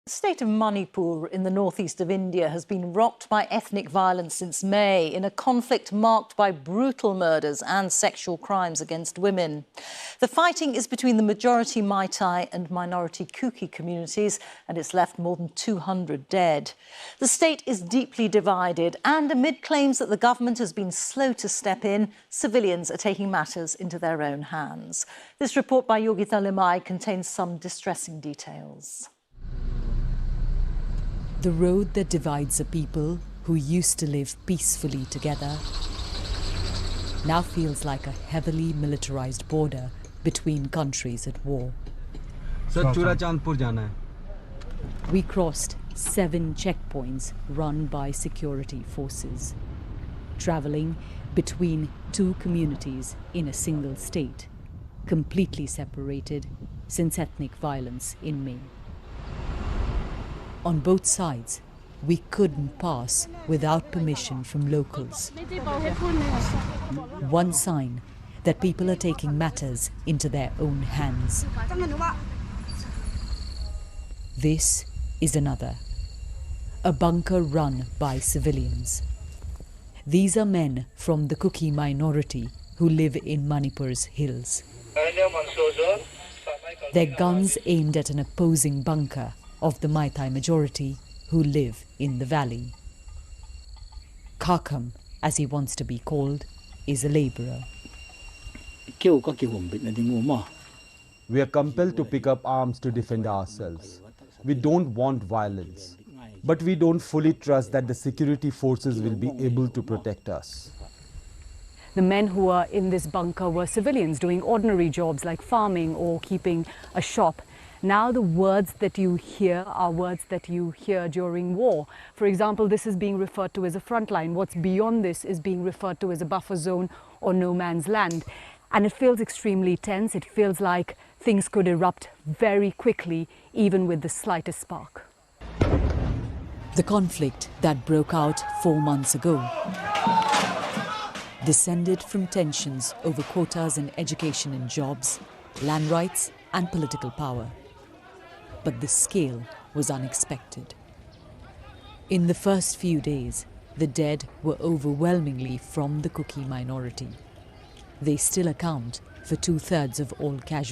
The state of Manipur in the northeast of India has been rocked by ethnic violence since May, in a conflict marked by brutal murders and sexual crimes against women. The fighting is between the majority Meitei and minority Kuki communities, and it's left more than 200 dead. The state is deeply divided, and amid claims that the government has been slow to step in, civilians are taking matters into their own hands. This report by Yogita Limai contains some distressing details. The road that divides a people who used to live peacefully together now feels like a heavily militarized border between countries at war. We crossed 7 checkpoints run by security forces, traveling between 2 communities in a single state, completely separated since ethnic violence in May. On both sides, we couldn't pass without permission from locals. One sign that people are taking matters into their own hands. This is another, a bunker run by civilians. These are men from the Kuki minority who live in Manipur's hills. Their guns aimed at an opposing bunker of the Meitei majority who live in the valley. Kakam, as he wants to be called, is a labourer. We are compelled to pick up arms to defend ourselves. We don't want violence, but we don't fully trust that the security forces will be able to protect us. The men who were in this bunker were civilians doing ordinary jobs like farming or keeping a shop. Now the words that you hear are words that you hear during war. For example, this is being referred to as a front line. What's beyond this is being referred to as a buffer zone or no man's land. And it feels extremely tense. It feels like things could erupt very quickly, even with the slightest spark. The conflict that broke out 4 months ago descended from tensions over quotas in education and jobs, land rights and political power. But the scale was unexpected. In the first few days, the dead were overwhelmingly from the Kuki minority. They still account for 2/3 of all casualties.